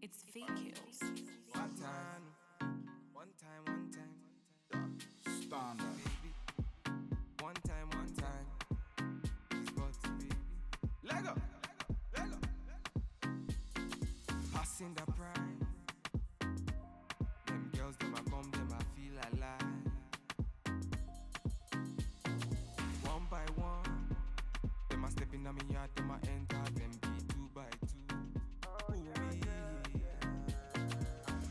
It's fake kills. One time. Standard. Baby. One time. It's got to be. Lego. Passing the prime. Them girls, them a come, them a feel alive. One by one. Them a step in on me yard, them a enter, them be 2 by 2. Ooh, yeah.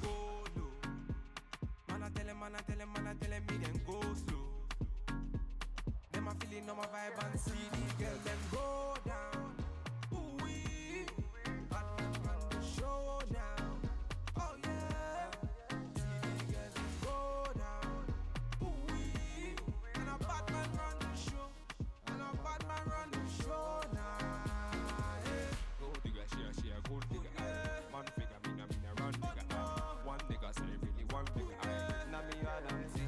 Go low. Man I tell him, me them go slow. Them a feeling on my vibe and see the girls, them go down. Ooh, wee. Bad man run the show now. Oh yeah. See the girls, them go down. Ooh, wee. And a bad man run the show. And a bad man run the show now. Gold digger, she a gold digger. Man figure, me na run digger. One nigga say really one digger. Now me a dance it.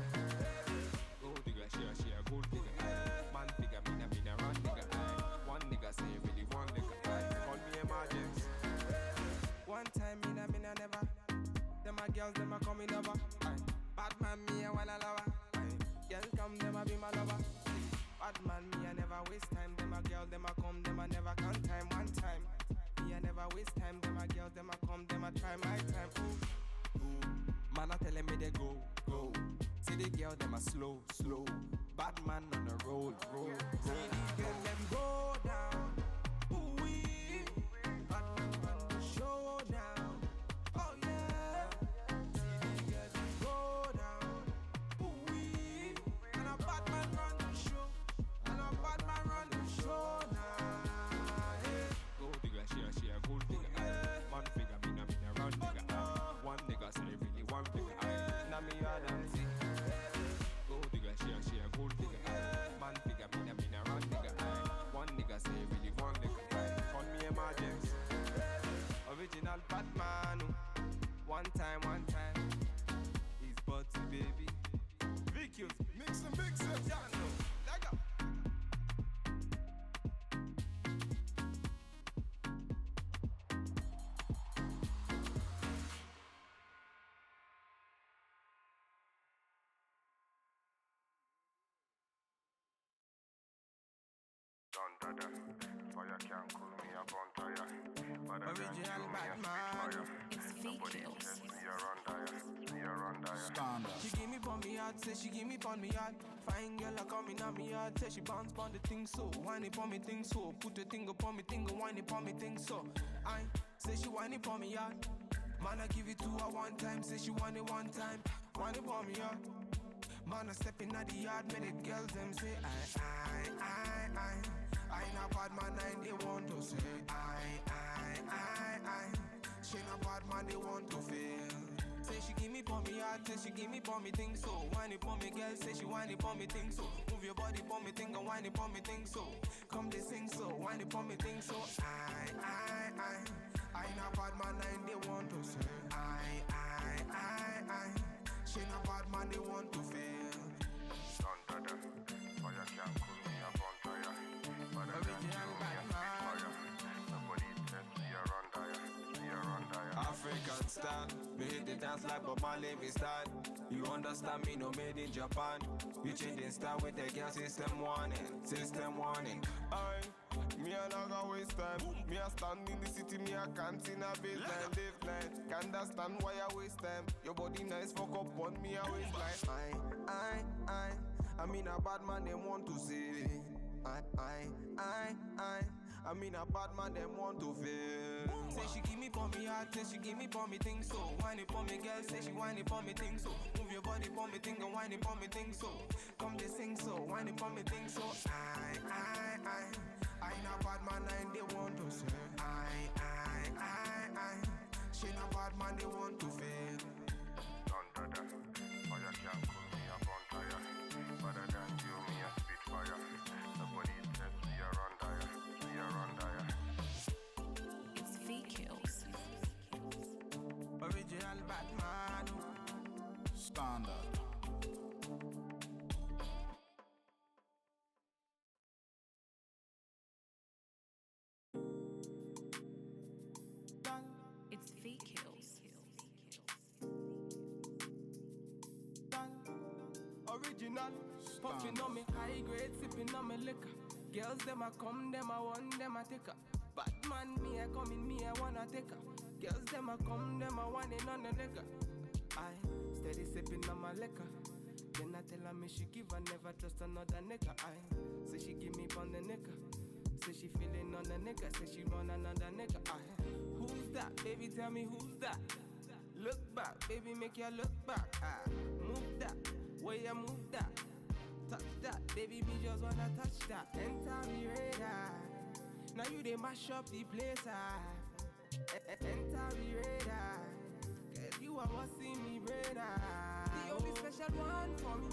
Gold digger, she a gold digger. Man figure, me na run digger. One nigga say really one digger. Call me emergency. One time me na never. Them a girls, them a coming over. Bad man me a wanna lover. Girl come, them a be my lover. Bad man me a never waste time. Them a girl, them a come, them a never count time. One time me a never waste time. Them a girls, them a come, them a try my time. Ooh. Man a telling me they go. See the girl, them a slow. Bad man on the road. See the girl, them go down. Ooh wee. Bad man run the show now. Oh yeah. See the girl, them go down. Ooh wee. And a bad man run the show. And a bad man run the show now. Yeah. Gold digger, she a gold digger. Man figure, me na run digger. One nigga say really one digger. Now me a dance it. Gold digger, she a gold digger. Man figure, me na run digger. One nigga say really one digger. Call me emergency. Original Batman. One time. It's Butty baby. VQs. Mix it. Yeah, no. Lego. Fire can't cool me up on tire. But I can't Original kill me a Batman. spitfire. It's fake Nobody kills. test me a run dire. Standard. She give me pon me yard, say she give me pon me yard. Fine girl a coming on me yard, say she bounce pon the thing so. Whine it pon me thing so, put the thing upon me thing, whine it pon me thing so. I say she whine it pon me yard. Man I give it to her one time, say she want it one time. Whine it pon me yard. Man I step in the yard, make the girls them say I not bad man, and they want to say I. She not bad man, they want to feel. Say she give me pon me heart, say she give me pon me thing so. Whine it pon me girl, say she whine it pon me thing so. Move your body pon me thing and whine it pon me thing so. Come they sing so, whine it pon me thing so. I not bad man, and they want to say I. She not bad man, they want to feel. Fire can't cool me up on tire. But I can't kill me a spitfire. Nobody test me a run dire. African style, we hit the dance like Bob Marley we style. You understand me, no made in Japan. We changing style with the girl system warning. Me a not go waste time. Me a stand in the city, me a can't in a baseline, live line. Can't understand why I waste time. Your body nice, fuck up on me a waistline. I mean a bad man, they want to see. I mean a bad man, them want to feel. Say she give me pon me heart, say she give me pon me thing so. Whine it pon me girl, say she whine it pon me thing so. Move your body pon me thing and whine it pon me thing so. Come they sing so, whine it pon me thing so. I not bad man, and they want to say I. She not bad man, they want to feel. Fire can't cool me up on tire. But I can't kill me a spitfire. Nobody test me a run dire. It's fake kills. Original Batman. Standard. It's fake kills. original. Puffing on me high grade, sipping on me liquor. Girls them a come, them a want, them a take her. Bad man, me a come in, me a wanna take her. Girls them a come, them a want it on the liquor. I steady sipping on my liquor. Then I tell her me she give her, never trust another nigga. I say she give me on the nigga. Say she feeling on the nigga. Say she run another nigga. I who's that? Baby, tell me who's that? Look back, baby, make you look back. I move that, where you move that. Touch that, baby, me just wanna touch that. Enter me radar. Now you they mash up the place. Enter me radar. Cause you are what see me radar. The only special one for me.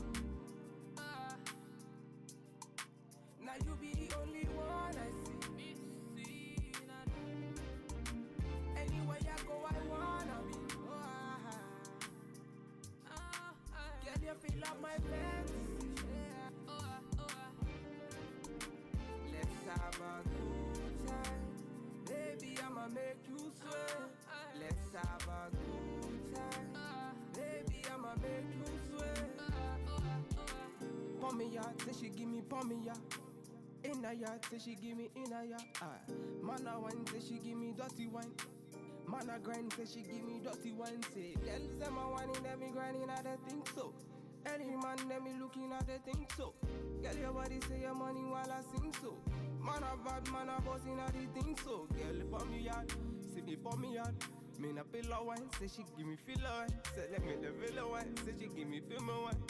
Now you be the only one I see. Anywhere I go, I wanna be. Girl, you fill up my fantasy. Let's have a good time. Baby, I'ma make you sweat. Let's have a good time. Baby, I'ma make you sweat. Pour me out, say she give me pour me out. In a yard, say she give me in a yard. Man a wine, say she give me dirty wine. Man a grind, say she give me dirty wine. Say, girls them a whining, them me grinding, I they think so. Any man, them me looking at they think so. Girl, your body say your money while I sing so. Man a bad, man a bossing, I they think so. Girl, pour me out, say me pour me out. Me na pillow wine, say she give me filler wine. Say let me the villa wine, say she give me film wine.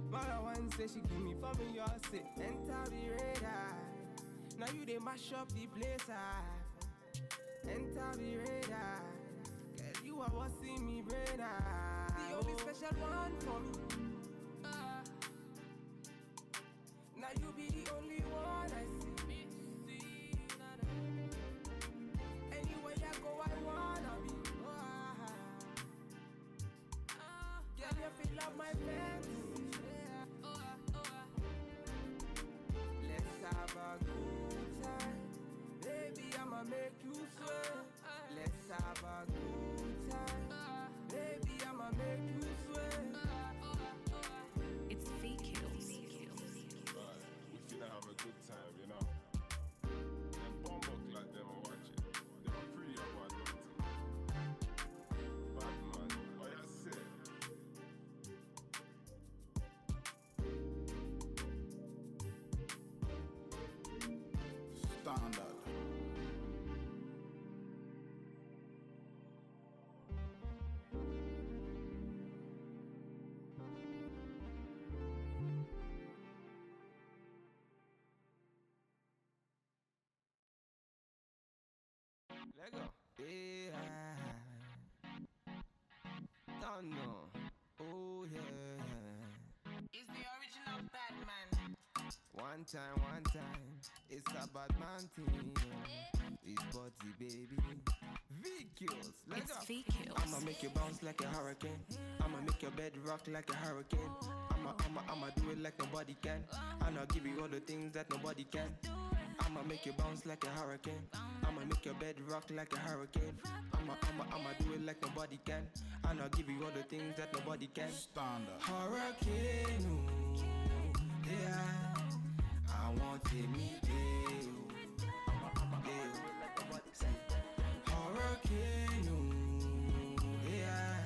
Man a wine, say she give me for me, y'all say enter the radar. Now you they mash up the place. Enter the radar. Girl, you are what see me radar. The only special one for me. Now you be the only one I see. Anywhere I go, I wanna be. Girl, you feel up my fantasy. Let's have a good time. Baby, I'ma make you sweat. Let's have a good time. Baby, I'ma make you sweat. It's fake kills. We finna have a good time, you know. Them bomb up like them are watching. They are free of what bad man, what you say? Standard. Let go. Yeah. Don't know. Oh yeah. It's the original Batman. One time. It's a bad man thing. It's body, baby. V-Kills. Let It's go. fake kills. I'ma make you bounce like a hurricane. I'ma make your bed rock like a hurricane. I'ma do it like nobody can. And I'll give you all the things that nobody can. I'ma make you bounce like a hurricane. I'ma make your bed rock like a hurricane. I'ma do it like nobody can. And I'll give you all the things that nobody can. Standard. Hurricane, ooh, yeah. I want to meet you. Hurricane, ooh, yeah.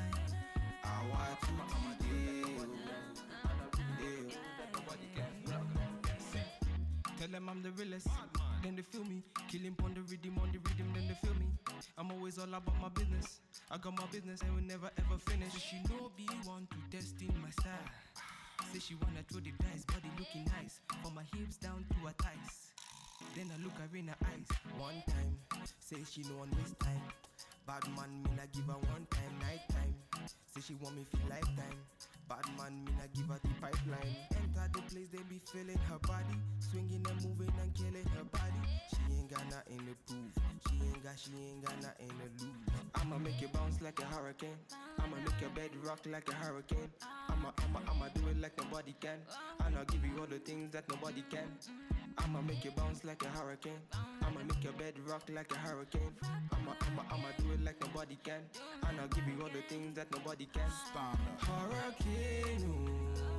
I want to meet you. Tell them I'm the realest, then they feel me. Kill him on the rhythm, then they feel me. I'm always all about my business. I got my business and will never ever finish. She know be want to test in my style. Say she wanna throw the dice, body looking nice. From my hips down to her thighs. Then I look her in her eyes. One time, say she no one waste time. Bad man, me na give her one time, night time. Say she want me for lifetime. Bad man, me na give her the pipeline. Enter the place, they be feeling her body. Swinging and moving and killing her body. She ain't got nothing to prove. She ain't got nothing to lose. I'ma make you bounce like a hurricane. I'ma make your bed rock like a hurricane. I'ma do it like nobody can. And I'll give you all the things that nobody can. I'ma make you bounce like a hurricane. I'ma make your bed rock like a hurricane. I'ma do it like nobody can. And I'll give you all the things that nobody can. Standard. Hurricane, ooh.